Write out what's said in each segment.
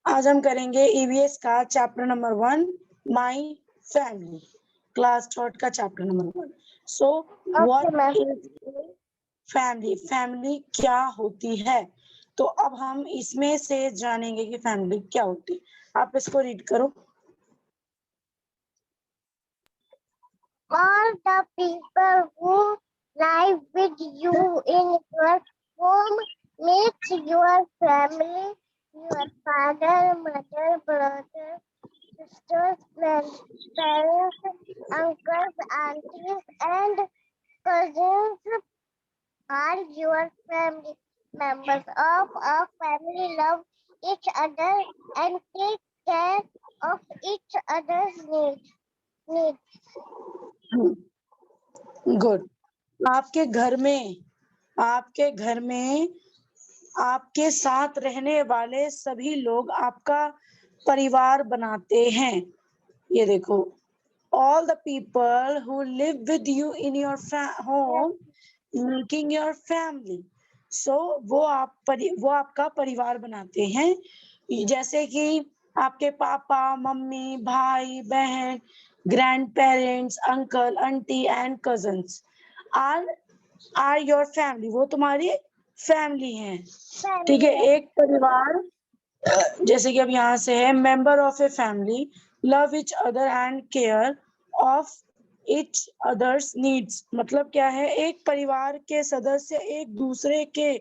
आज हम करेंगे ईवीएस का chapter number 1 my family, class 3 का chapter number 1। So what is family? Family क्या होती है? तो अब हम इसमें से जानेंगे कि फैमिली क्या होती है। आप इसको रीड करो। All the people who live with you in your home makes your family. Your father, mother, brother, sisters, parents, uncles, aunties, and cousins are your family members. Of our family love each other and take care of each other's needs. Good. आपके घर में आपके साथ रहने वाले सभी लोग आपका परिवार बनाते हैं। ये देखो, all the people who live with you in your home making your family. So वो आपका परिवार बनाते हैं। जैसे कि आपके पापा, मम्मी, भाई, बहन, grand parents, uncle, aunty and cousins are your family. वो तुम्हारी फैमिली है। ठीक है। एक परिवार, जैसे कि अब यहाँ से है, member of a family love each other and care of each others needs. मतलब क्या है? एक परिवार के सदस्य एक दूसरे के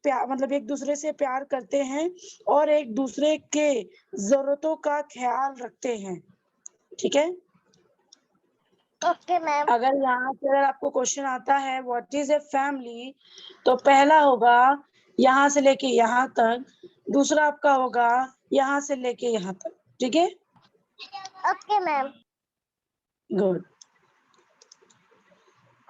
मतलब एक दूसरे से प्यार करते हैं और एक दूसरे के जरूरतों का ख्याल रखते हैं। ठीक है। Okay ma'am. अगर यहाँ से अगर आपको क्वेश्चन आता है व्हाट इज ए फैमिली, तो पहला होगा यहाँ से लेके यहाँ तक, दूसरा आपका होगा यहाँ से लेके यहाँ तक। ठीक है। Okay ma'am. गुड।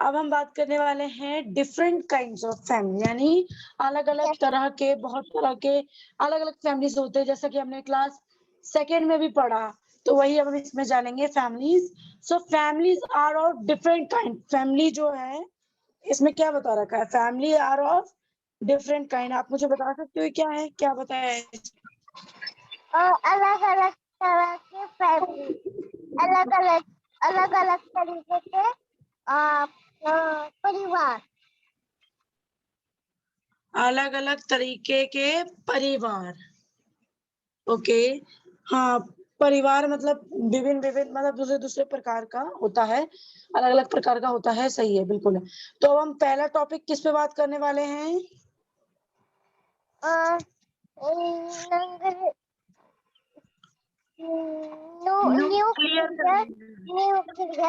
अब हम बात करने वाले हैं डिफरेंट काइंड्स ऑफ फैमिली, यानी अलग अलग तरह के, बहुत तरह के अलग अलग फैमिलीज होते हैं। जैसा कि हमने क्लास 2 में भी पढ़ा, तो वही अब हम इसमें जानेंगे families. So families are of different kind. Family जो है इसमें क्या बता रखा है? Family are of different kind. आप मुझे बता सकते हो क्या है, क्या बताया है? अलग अलग तरह के फैमिली, अलग अलग तरीके के परिवार। अलग अलग तरीके के परिवार। ओके। हाँ, परिवार मतलब विभिन्न विभिन्न, मतलब दूसरे दूसरे प्रकार का होता है, अलग अलग प्रकार का होता है। सही है, बिल्कुल है। तो अब हम पहला टॉपिक किस पे बात करने वाले हैं? Nuclear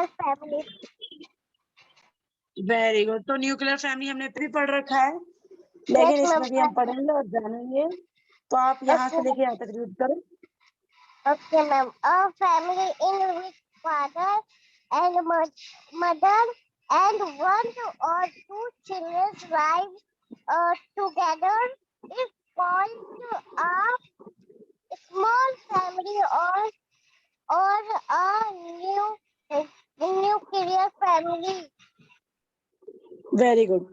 family. Very good. तो न्यूक्लियर फैमिली हमने भी पढ़ रखा है, लेकिन इसमें भी हम पढ़ेंगे और जानेंगे। तो आप यहाँ से लेके यहाँ तक रीड करो। Okay ma'am. A family in which father and mother and 1 or 2 children live together is called a small family or a nuclear family. Very good.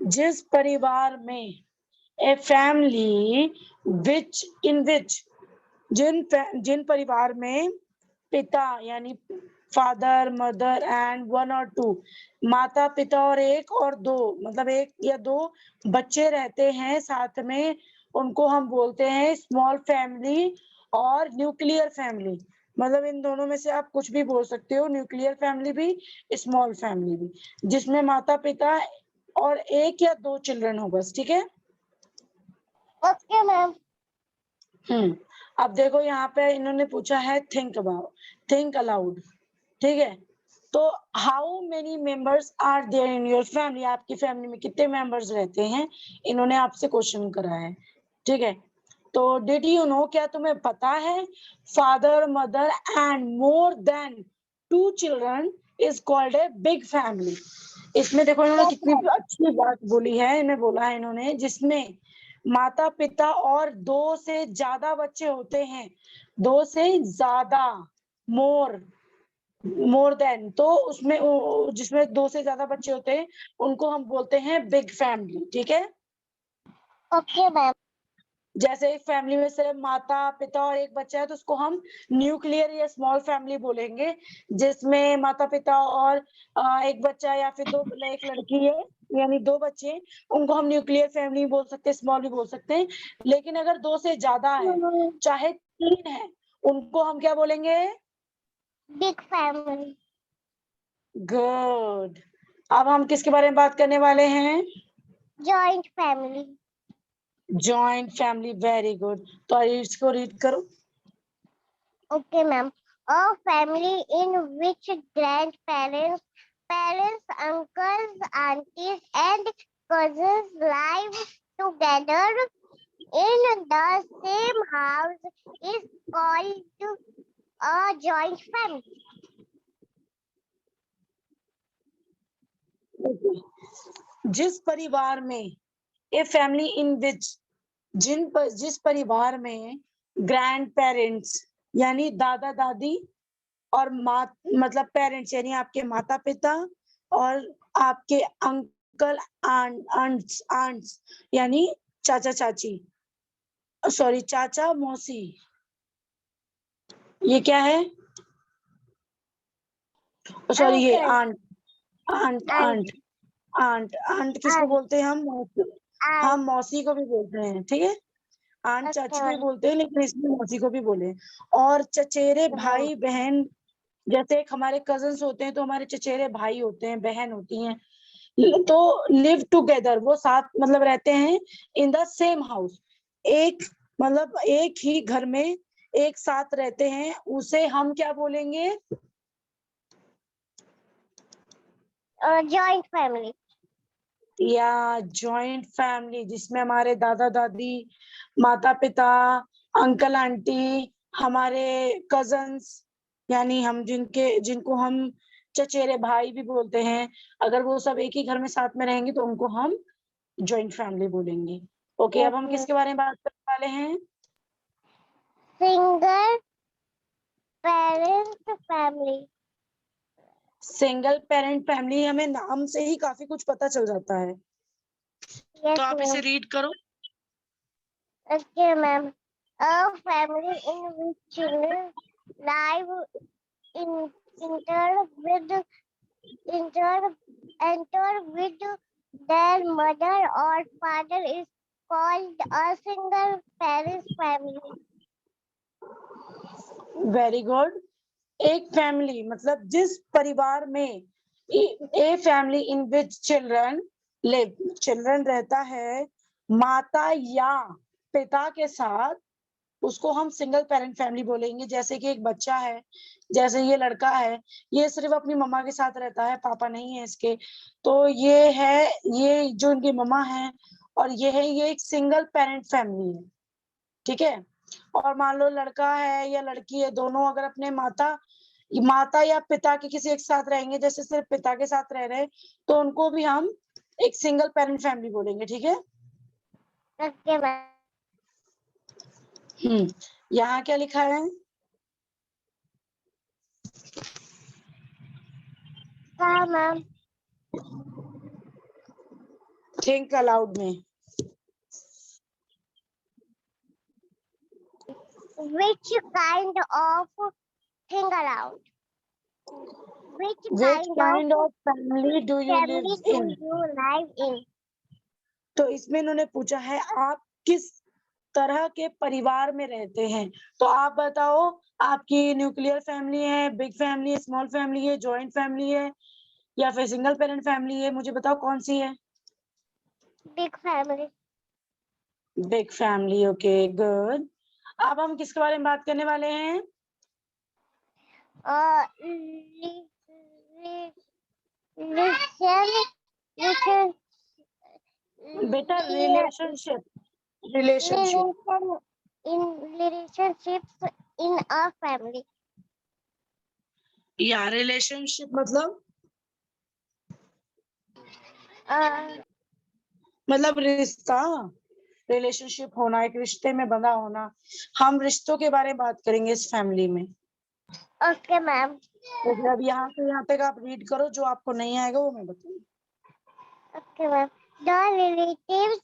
जिस परिवार में ए फैमिली विच जिन परिवार में पिता यानी फादर, मदर एंड 1 और 2, माता पिता और 1 और 2, मतलब 1 या 2 बच्चे रहते हैं साथ में, उनको हम बोलते हैं स्मॉल फैमिली और न्यूक्लियर फैमिली। मतलब इन दोनों में से आप कुछ भी बोल सकते हो, न्यूक्लियर फैमिली भी, स्मॉल फैमिली भी, जिसमें माता पिता और 1 या 2 चिल्ड्रन हो बस। ठीक है। Okay ma'am. अब देखो यहाँ पे इन्होंने पूछा है थिंक अलाउड। ठीक है। तो how many members are there in your family? आपकी फैमिली में कितने मेंबर्स रहते हैं, इन्होंने आपसे क्वेश्चन करा है। ठीक है। तो डिड यू नो, क्या तुम्हें पता है, father, mother and more than 2 children is called a big family. इसमें देखो इन्होंने कितनी अच्छी बात बोली है। इन्हें बोला है इन्होंने जिसमें माता पिता और 2 से ज्यादा बच्चे होते हैं, 2 से ज्यादा, मोर देन, तो उसमें जिसमें 2 से ज्यादा बच्चे होते हैं उनको हम बोलते हैं बिग फैमिली। ठीक है। Okay, ma'am. जैसे एक फैमिली में सिर्फ माता पिता और एक बच्चा है तो उसको हम न्यूक्लियर या स्मॉल फैमिली बोलेंगे, जिसमें माता पिता और एक बच्चा या फिर दो एक लड़की है, यानी 2 बच्चे हैं, उनको हम न्यूक्लियर फैमिली बोल सकते हैं, स्मॉल भी बोल सकते हैं। लेकिन अगर 2 से ज्यादा है, चाहे 3 है, उनको हम क्या बोलेंगे? Big family. गुड। अब हम किसके बारे में बात करने वाले हैं? Joint family. Joint family, very good. तो इसको रीड करो। Okay, ma'am. A family in which grandparents, parents, uncles, aunties, and cousins live together in the same house is called a joint family. जिस परिवार में ए फैमिली इन विच जिस परिवार में grand parents यानी दादा दादी और मतलब पेरेंट्स यानी आपके माता पिता और आपके अंकल आंट्स यानी चाचा चाची, सॉरी चाचा मौसी, ये क्या है? सॉरी ये Uncle, aunt aunt aunt, aunt aunt aunt किसको aunt, बोलते हैं हम? मौसी। हम aunt. मौसी को भी बोलते हैं, ठीक है। आंट Okay, चाची को भी ma'am. बोलते हैं, लेकिन इसमें मौसी को भी बोले। और चचेरे Okay, ma'am. भाई बहन, जैसे एक हमारे कजन्स होते हैं तो हमारे चचेरे भाई होते हैं, बहन होती हैं। तो लिव टुगेदर, वो साथ मतलब रहते हैं इन द सेम हाउस, एक मतलब एक ही घर में एक साथ रहते हैं, उसे हम क्या बोलेंगे? Joint family. या जॉइंट फैमिली, जिसमें हमारे दादा दादी, माता पिता, अंकल आंटी, हमारे कजन्स, यानी हम जिनको हम चचेरे भाई भी बोलते हैं, अगर वो सब एक ही घर में साथ में रहेंगे तो उनको हम जॉइंट फैमिली बोलेंगे। ओके, अब हम Okay. किसके बारे में बात करने वाले हैं? Single parent family. Single parent family, हमें नाम से ही काफी कुछ पता चल जाता है। Yes, तो आप इसे ma'am. रीड करो। Okay, ma'am. A family in which children live in inter with inter enter with their mother or father is called a single parent family. Very good. एक फैमिली मतलब जिस परिवार में a family in which children live, children रहता है माता या पिता के साथ, उसको हम सिंगल पेरेंट फैमिली बोलेंगे। जैसे कि एक बच्चा है, जैसे ये लड़का है, ये सिर्फ अपनी मम्मा के साथ रहता है, पापा नहीं है इसके, तो ये है, ये जो इनकी मम्मा है और ये है, ये एक सिंगल पेरेंट फैमिली है, ठीक है। और मान लो लड़का है या लड़की है, दोनों अगर अपने माता या पिता के किसी एक साथ रहेंगे, जैसे सिर्फ पिता के साथ रह रहे, तो उनको भी हम एक सिंगल पेरेंट फैमिली बोलेंगे, ठीक है। Okay, ma'am. यहाँ क्या लिखा है? हाँ, ma'am. थिंक अलाउड में। Which kind of thing around? Which Which kind kind of of family do you live family do in? you live in? तो इसमें इन्होंने पूछा है आप किस तरह के परिवार में रहते हैं। तो आप बताओ, आपकी न्यूक्लियर फैमिली है, बिग फैमिली है, स्मॉल फैमिली है, जॉइंट फैमिली है, या फिर सिंगल पेरेंट फैमिली है? मुझे बताओ कौन सी है? Big family. Big family, okay good. अब हम किसके बारे में बात करने वाले हैं? Listen, बेटा relationship, relationship relationships in a family. या रिलेशनशिप मतलब रिश्ता, रिलेशनशिप होना, एक रिश्ते में बंधा होना। हम रिश्तों के बारे में बात करेंगे इस फैमिली में। Okay, ma'am. तो फिर अब यहाँ से यहाँ तक आप रीड करो, जो आपको नहीं आएगा वो मैं बताऊंगी। Okay, ma'am. The relatives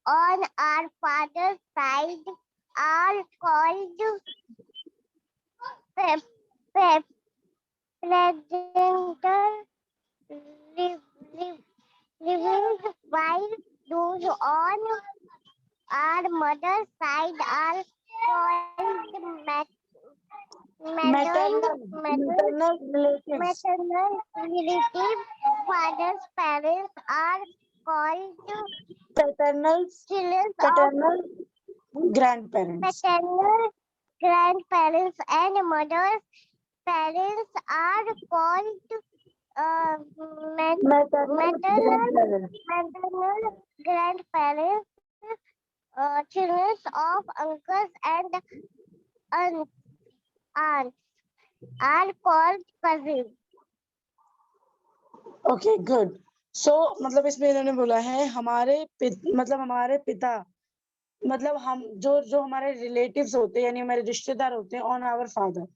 on our father's side are called progenitor living, while those on our mother's side are called Maternal relatives. maternal relatives. Father's parents are called Paternal children of grandparents. maternal grandparents, and mother's parents are called Maternal grandparents. maternal grandparents. Children of uncles and aunts are called cousins. Okay good. So मतलब इसमें इन्होंने बोला है मतलब हमारे पिता मतलब हम जो हमारे रिलेटिव्स होते हैं यानी हमारे रिश्तेदार होते हैं ऑन आवर फादर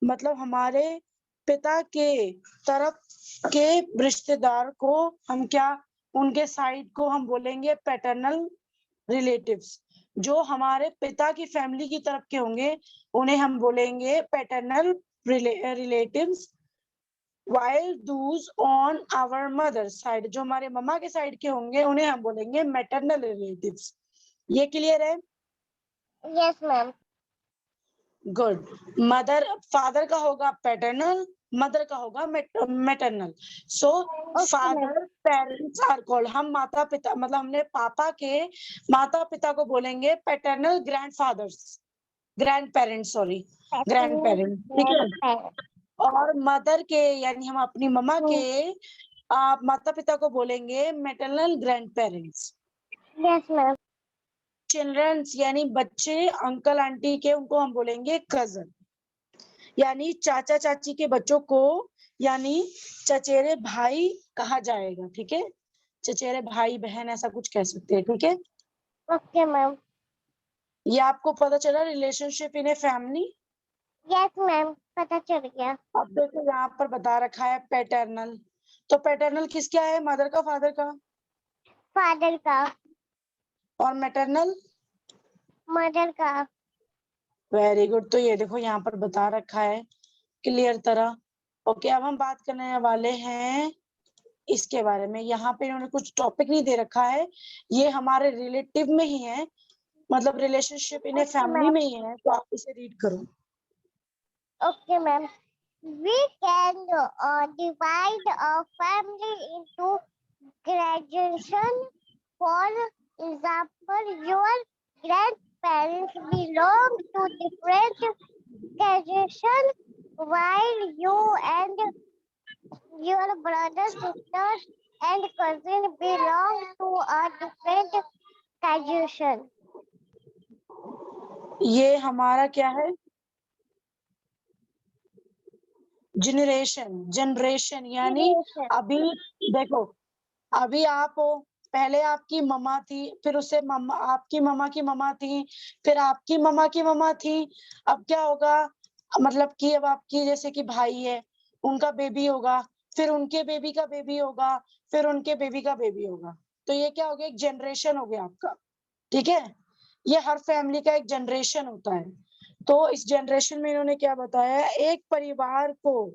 मतलब हमारे पिता के तरफ के रिश्तेदार को हम क्या उनके साइड को हम बोलेंगे पैटर्नल रिलेटिव्स. जो हमारे पिता की फैमिली की तरफ के होंगे उन्हें हम बोलेंगे paternal relatives. while those on our mother side जो हमारे मम्मा के साइड के होंगे उन्हें हम बोलेंगे मैटरनल रिलेटिव्स. ये क्लियर है? Yes, ma'am. Good. Mother father का होगा पैटर्नल, मदर का होगा maternal. So father parents are called. हम माता पिता मतलब हमने पापा के माता पिता को बोलेंगे paternal grandfathers grand parents sorry grand parents. ठीक है. और मदर के यानी हम अपनी मम्मा के माता पिता को बोलेंगे maternal grand parents. Yes, ma'am. Childrens यानी बच्चे अंकल आंटी के उनको हम बोलेंगे कजन. यानी चाचा चाची के बच्चों को यानी चचेरे भाई कहा जाएगा. ठीक है. चचेरे भाई बहन ऐसा कुछ कह सकते हैं. ठीक है. Okay, ma'am. ये आपको पता चला relationship in a family. Yes, ma'am. पता चल गया. अब देखो यहाँ पर बता रखा है पैटर्नल. तो पैटर्नल किसका है? मदर का फादर का? फादर का. और मैटरनल? मदर का. Very good. तो ये देखो यहाँ पर बता रखा है क्लियर तरह. ओके. अब हम बात करने वाले हैं इसके बारे में. यहाँ पे इन्होंने कुछ टॉपिक नहीं दे रखा है. ये हमारे रिलेटिव में ही है मतलब रिलेशनशिप इन ए फैमिली में ही है. तो आप इसे रीड करो. Okay, ma'am. We can divide a family into graduation. For example, your grandparents belong to different graduation, while you and your brothers, sisters, and cousins belong to a different graduation. ये हमारा क्या है? Generation यानी अभी देखो अभी आप हो. पहले आपकी मम्मा थी फिर उससे मम्मा आपकी मम्मा की मम्मा थी फिर आपकी मम्मा की मम्मा थी. अब क्या होगा मतलब कि अब आपकी जैसे कि भाई है उनका बेबी होगा फिर उनके बेबी का बेबी होगा फिर उनके बेबी का बेबी होगा. तो ये क्या हो गया? एक जनरेशन हो गया आपका. ठीक है. ये हर फैमिली का एक जनरेशन होता है. तो इस जनरेशन में इन्होंने क्या बताया? एक परिवार को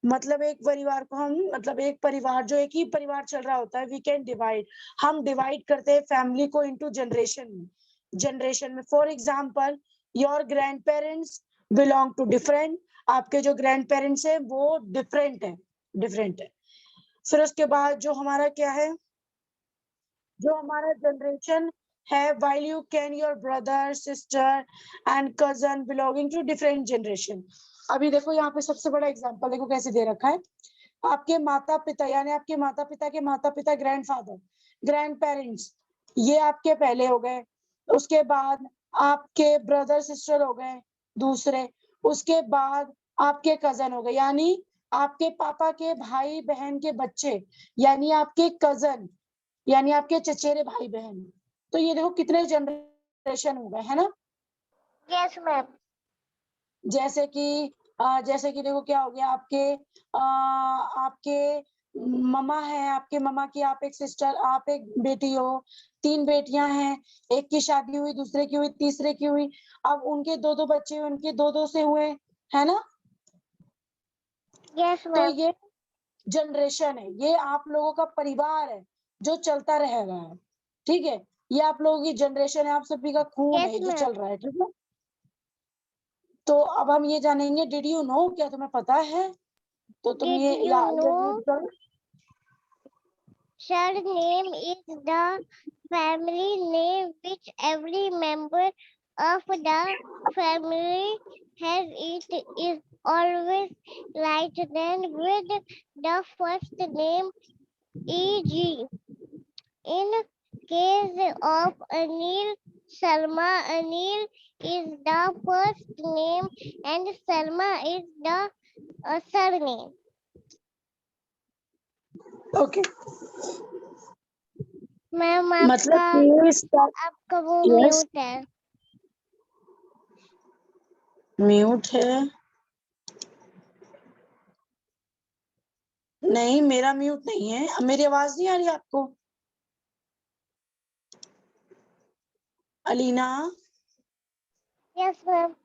मतलब एक परिवार को हम मतलब एक परिवार जो एक ही परिवार चल रहा होता है वी कैन डिवाइड. हम डिवाइड करते हैं फैमिली को इनटू जनरेशन में. For example your grand parents belong to different. आपके जो ग्रैंड पेरेंट्स है वो डिफरेंट है. फिर उसके बाद जो हमारा क्या है जो हमारा जनरेशन है while you can your brother sister and cousin belonging to different generation. अभी देखो यहाँ पे सबसे बड़ा एग्जांपल देखो कैसे दे रखा है. आपके माता पिता यानी आपके माता पिता ग्रैंडफादर ग्रैंड पेरेंट्स ये आपके पहले हो गए. उसके बाद आपके ब्रदर सिस्टर हो गए दूसरे. उसके बाद आपके कजन हो गए यानी आपके पापा के भाई बहन के बच्चे यानी आपके कजन यानी आपके चचेरे भाई बहन. तो ये देखो कितने जनरेशन हो गए है ना. Yes, ma'am. जैसे कि देखो क्या हो गया आपके ममा है, आपके ममा की आप एक सिस्टर, आप एक बेटी हो, 3 बेटियां हैं, एक की शादी हुई, दूसरे की हुई, तीसरे की हुई, अब उनके 2-2 बच्चे हुए, उनके 2-2 से हुए, है ना? यस तो मैम। ये जनरेशन है, ये आप लोगों का परिवार है, जो चलता रहेगा, ठीक है? ये आप लोगों की जनरेशन है, आप सभी का खून है, यस जो मैम। चल रहा है, ठीक है? तो अब हम ये जानेंगे, डिड यू नो, क्या तुम्हें पता है? तो तुम डिड ये यू नो रीड करो। surname is the family name which every member of the family has? It is always like then with the first name, e.g. in case of Anil Sharma, Anil is the first name and Sharma is the surname. Okay, ma'am मतलब आपका कि आपका वो yes, mute है। Mute है? नहीं, मेरा mute नहीं है। अब मेरी आवाज नहीं आ रही आपको? Alina, yes ma'am.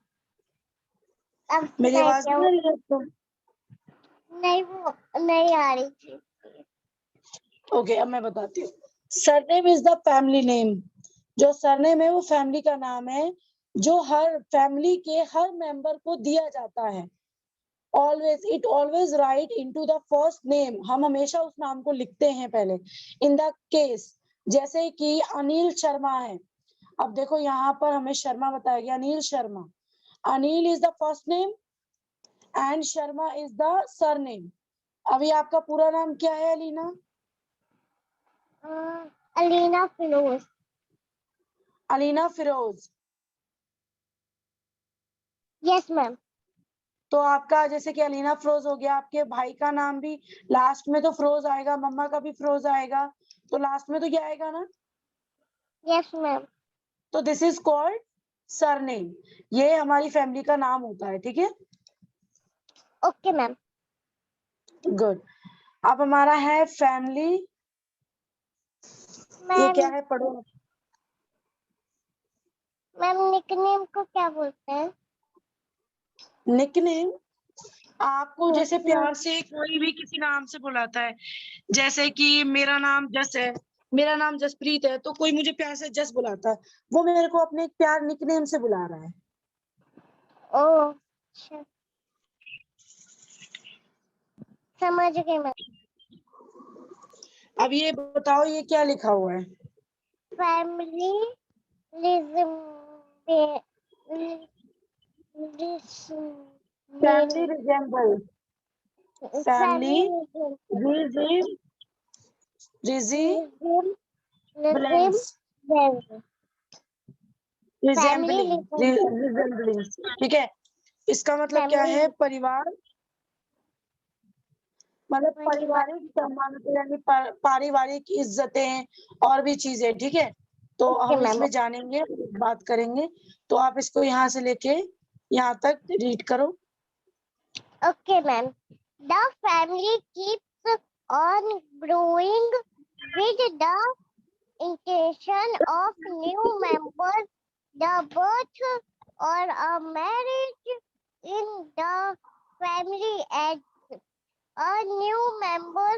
अब मेरी सुनाई आवाज क्या नहीं वो? आ रही है आपको? नहीं, वो नहीं आ रही थी। ओके, अब मैं बताती हूँ। Surname is the family name. जो सरनेम है वो फैमिली का नाम है, जो हर फैमिली के हर मेंबर को दिया जाता है। Always, it always right into the first name. हम हमेशा उस नाम को लिखते हैं पहले। इन द केस, जैसे कि अनिल शर्मा है, अब देखो यहाँ पर हमें शर्मा बताया गया, Anil Sharma. Anil is the first name and Sharma is the surname. अभी आपका पूरा नाम क्या है अलीना? अलीना फिरोज। अलीना फिरोज। Yes ma'am. तो आपका जैसे कि अलीना फिरोज हो गया, आपके भाई का नाम भी लास्ट में तो फिरोज आएगा, मम्मा का भी फिरोज आएगा, तो लास्ट में तो क्या आएगा ना? Yes ma'am. तो दिस इज कॉल्ड सरनेम। ये हमारी फैमिली का नाम होता है, ठीक है? Okay ma'am. गुड। अब हमारा है फैमिली, ये क्या मैम है, पढ़ो। मैम निकनेम को क्या बोलते हैं? निकनेम, आपको यस जैसे मैम। प्यार से कोई भी किसी नाम से बुलाता है, जैसे कि मेरा नाम जस है, मेरा नाम जसप्रीत है, तो कोई मुझे प्यार से जस बुलाता है, वो मेरे को अपने एक प्यार निकनेम से बुला रहा है। ओ अच्छा, समझ गई मैम। अब ये बताओ, ये क्या लिखा हुआ है? Family family resemble, family resemblance, family resemblance, ठीक है? इसका मतलब क्या है? फैमिली परिवार, मतलब पारिवारिक सम्मान, यानी पारिवारिक इज्जतें और भी चीजें, ठीक है? तो ओके हम मैम। इसमें जानेंगे, बात करेंगे। तो आप इसको यहाँ से लेके यहाँ तक रीड करो। Okay, ma'am. The family keeps on growing with the intention of new members, the birth or a marriage in the family adds a new member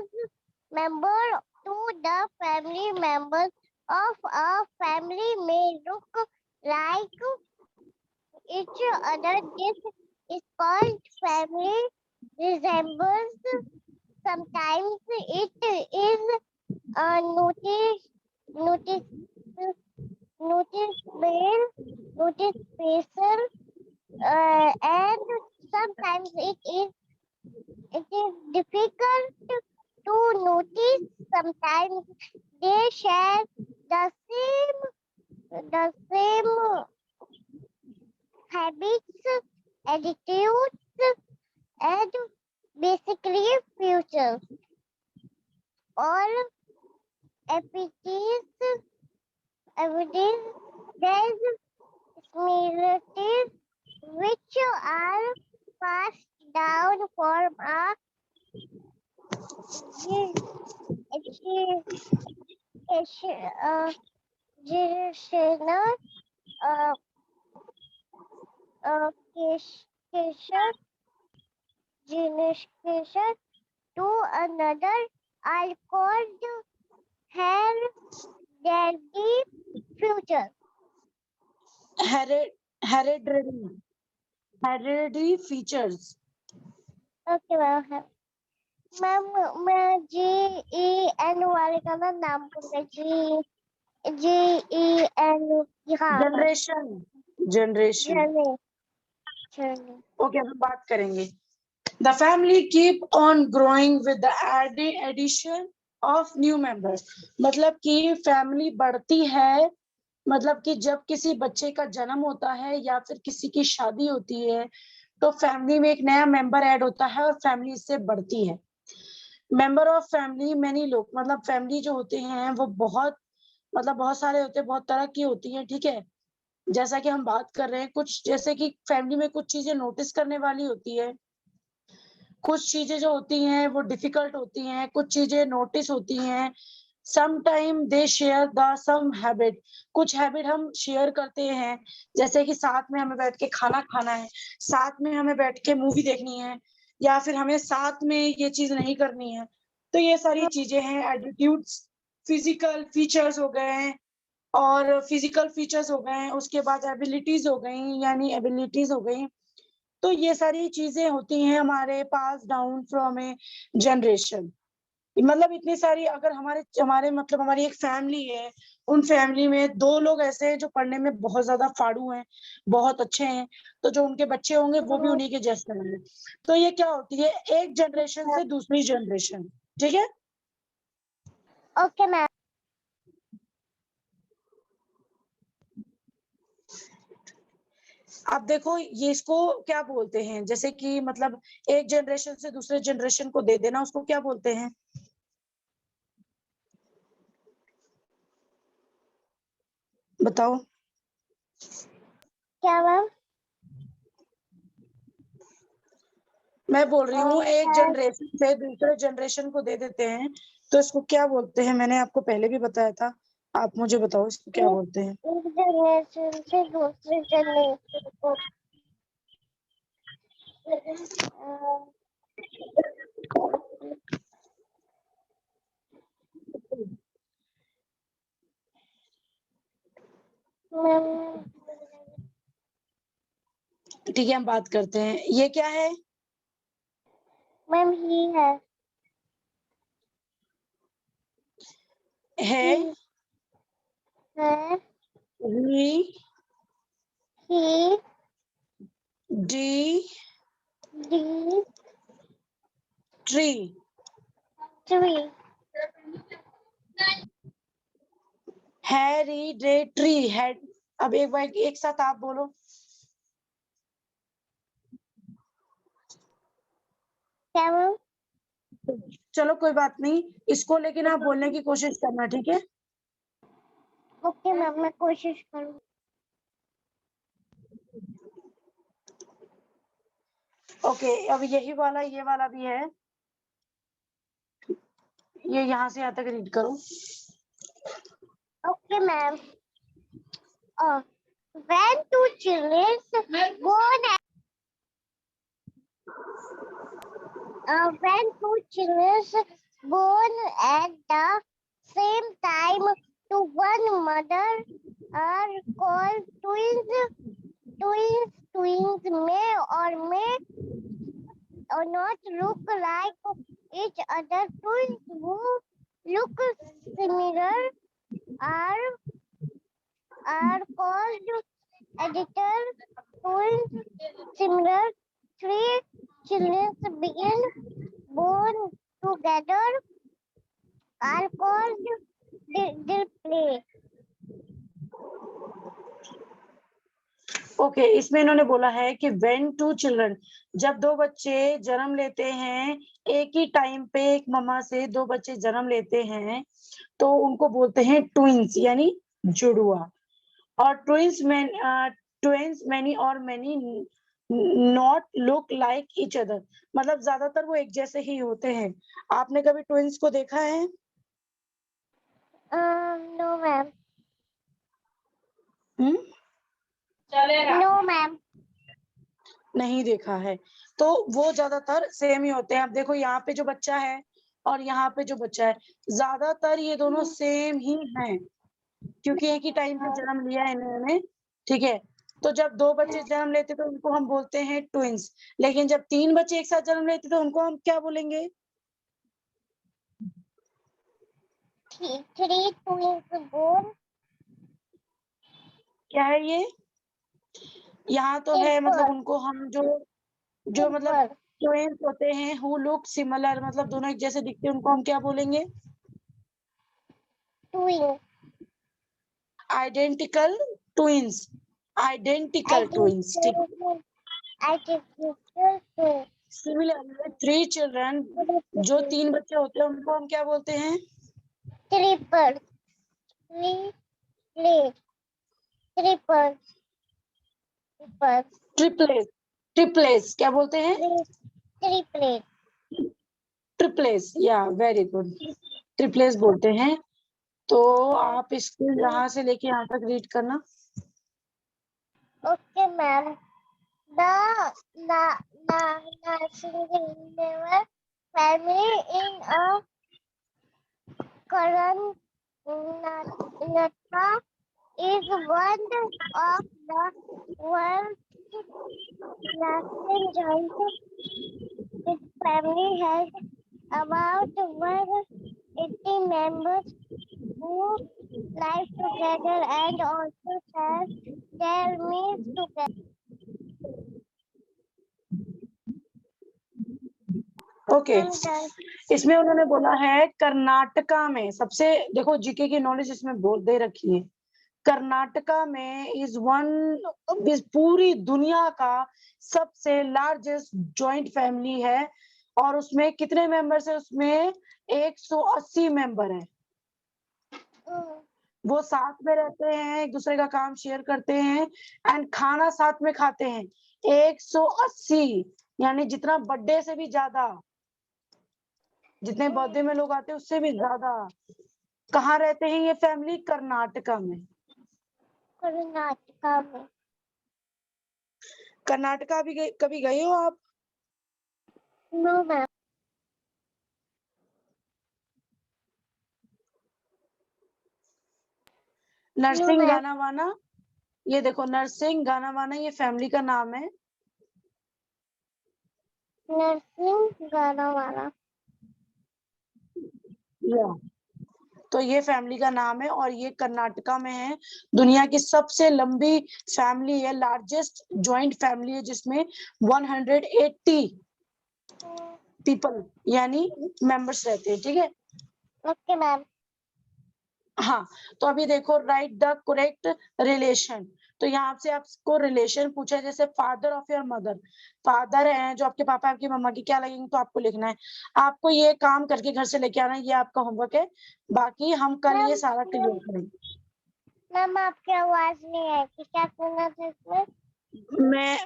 to the family. Members of a family may look like each other. This is called family resemblance. Sometimes it is notice, noticeable, and sometimes it is difficult to notice. Sometimes they share the same habits, attitudes, and basically futures. All epithets, evidence, there's similarities which are passed down from a Generation to another are called hereditary features. Hereditary. Hereditary features. Okay, ma'am. Ma'am मैं GEN वाले का ना नाम भूल गई GEN यहाँ generation journey okay हम बात करेंगे the family keep on growing with the addition of new members मतलब कि फैमिली बढ़ती है मतलब कि जब किसी बच्चे का जन्म होता है या फिर किसी की शादी होती है तो फैमिली में एक नया मेंबर ऐड होता है और फैमिली इससे बढ़ती है मेंबर ऑफ फैमिली मैनी लोग मतलब फैमिली जो होते हैं वो बहुत मतलब बहुत सारे होते हैं बहुत तरह की होती है ठीक है जैसा कि हम बात कर रहे हैं कुछ जैसे कि फैमिली में कुछ चीजें नोटिस करने वाली होती है कुछ चीजें जो होती हैं वो डिफिकल्ट होती हैं कुछ चीजें नोटिस होती हैं sometime they share the some habit कुछ हैबिट हम शेयर करते हैं जैसे कि साथ में हमें बैठ के खाना खाना है साथ में हमें बैठ के मूवी देखनी है या फिर हमें साथ में ये चीज नहीं करनी है तो ये सारी चीजें हैं एटीट्यूड्स फिजिकल फीचर्स हो गए हैं और फिजिकल फीचर्स हो गए हैं उसके बाद एबिलिटीज हो गई यानी एबिलिटीज हो गई तो ये सारी चीजें होती हैं हमारे पास डाउन फ्रॉम ए जनरेशन मतलब इतनी सारी अगर हमारे हमारे मतलब हमारी एक फैमिली है उन फैमिली में दो लोग ऐसे हैं जो पढ़ने में बहुत ज्यादा फाड़ू हैं बहुत अच्छे हैं तो जो उनके बच्चे होंगे वो भी उन्हीं के जैसे होंगे तो ये क्या होती है एक जनरेशन से दूसरी जनरेशन ठीक है ओके मैम अब देखो ये इसको क्या बोलते हैं जैसे कि मतलब एक जनरेशन से दूसरे जनरेशन को दे देना उसको क्या बोलते हैं बताओ क्या मैम मैं बोल रही हूँ एक है जनरेशन से दूसरे जनरेशन को दे देते हैं तो इसको क्या बोलते हैं मैंने आपको पहले भी बताया था आप मुझे बताओ इसको क्या बोलते हैं एक जनरेशन से दूसरे जनरेशन को मैम ठीक है हम बात करते हैं ये क्या है मैम ही है है री ही डी डी ट्री 3 हैरी डे ट्री है अब एक बार एक साथ आप बोलो क्या मैम चलो कोई बात नहीं इसको लेकिन आप बोलने की कोशिश करना ठीक है ओके मैम मैं कोशिश करूँ ओके अब यही वाला ये वाला भी है ये यहाँ से यहाँ तक रीड करो okay ma'am when two children born when two children born at the same time to one mother are called twins. Twins may or not look like each other. Twins who look similar are called editor. Twins similar. Three children begin born together are called display. Okay इसमें इन्होंने बोला है कि when to children जब दो बच्चे जन्म लेते हैं एक ही टाइम पे एक मम्मा से दो बच्चे जन्म लेते हैं तो उनको बोलते हैं ट्विंस यानी जुड़वा और ट्विंस मैनी और many not look like each other, मतलब ज्यादातर वो एक जैसे ही होते हैं। आपने कभी ट्विंस को देखा है? No ma'am. चलेगा। No ma'am. नहीं देखा है। तो वो ज्यादातर सेम ही होते हैं। अब देखो यहाँ पे जो बच्चा है और यहाँ पे जो बच्चा है, ज्यादातर ये दोनों सेम ही हैं, क्योंकि एक ही टाइम पे जन्म लिया है इन्होंने। ठीक है, तो जब दो बच्चे जन्म लेते तो उनको हम बोलते हैं ट्विंस, लेकिन जब तीन बच्चे एक साथ जन्म लेते तो उनको हम क्या बोलेंगे? Three twins born. क्या है ये? यहाँ तो है, मतलब उनको हम जो जो मतलब ट्विंस ट्विंस होते हैं हु लुक सिमिलर, मतलब दोनों एक जैसे दिखते हैं, उनको हम क्या बोलेंगे? Identical twins. आइडेंटिकल ट्विंस, ठीक। सिमिलर थ्री चिल्ड्रन, जो तीन बच्चे होते हैं उनको हम क्या बोलते हैं? Triple triple ट्रिपलेस। ट्रिपलेस क्या बोलते हैं? ट्रिपलेट। ट्रिपलेस, या वेरी गुड, ट्रिपलेस बोलते हैं। तो आप इसको यहाँ से लेके यहाँ तक रीड करना। Okay ma'am. The Narasimha family in a Karnataka is one of the world's largest joint. This family has about 180 members who live together and also share their meals together. Okay, इसमें उन्होंने बोला है कर्नाटका में सबसे, देखो GK की knowledge इसमें बहुत दे रखी है। कर्नाटका में इज पूरी दुनिया का सबसे लार्जेस्ट जॉइंट फैमिली है, और उसमें कितने मेंबर्स है? उसमें 180 मेंबर है। वो साथ में रहते हैं, एक दूसरे का काम शेयर करते हैं, एंड खाना साथ में खाते हैं। 180, यानी जितना बर्थडे से भी ज्यादा, जितने बर्थडे में लोग आते हैं उससे भी ज्यादा। कहाँ रहते हैं ये फैमिली? कर्नाटका में। कर्नाटका में। कर्नाटका भी कभी गए हो आप? No ma'am. नरसिंह गानावाना, ये देखो नरसिंह गानावाना ये फैमिली का नाम है। नरसिंह गानावाला। या तो ये फैमिली का नाम है, और ये कर्नाटका में है। दुनिया की सबसे लंबी फैमिली है, लार्जेस्ट जॉइंट फैमिली है, जिसमें 180 पीपल यानी मेंबर्स रहते हैं। ठीक है, ओके मैम। हाँ। तो अभी देखो, राइट द करेक्ट रिलेशन। तो यहाँ से आपको रिलेशन पूछा है, जैसे father of your mother, father है जो आपके पापा आपकी मम्मा की, क्या लगेंगे? तो आपको लिखना है। आपको ये काम करके घर से लेके आना है, ये आपका होमवर्क है। बाकी हम कल ये सारा क्लियर करेंगे। मैम आपकी आवाज नहीं आई कि क्या सुना था इसमें?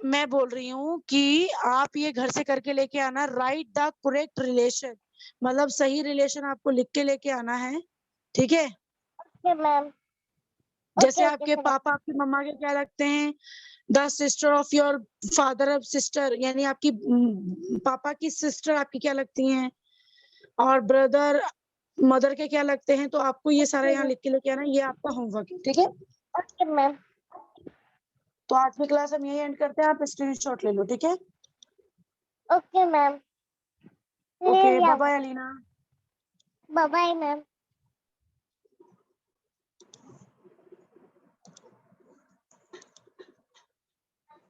मैं बोल रही हूँ कि आप ये घर से करके लेके आना, राइट द करेक्ट रिलेशन, मतलब सही रिलेशन आपको लिख के लेके आना है। ठीक है, ओके मैम। जैसे ओके आपके पापा आपकी मम्मा के क्या लगते हैं? The sister of your father of sister, यानी आपकी पापा की सिस्टर आपकी क्या लगती हैं? और ब्रदर मदर के क्या लगते हैं? तो आपको ये सारा यहाँ लिख के लेके आना, ये आपका होमवर्क है। ठीक है, ओके मैम। तो आज की क्लास हम यही एंड करते हैं, आप स्क्रीनशॉट ले लो। ठीक है, okay ma'am. Okay, bye bye Alina. Bye bye ma'am.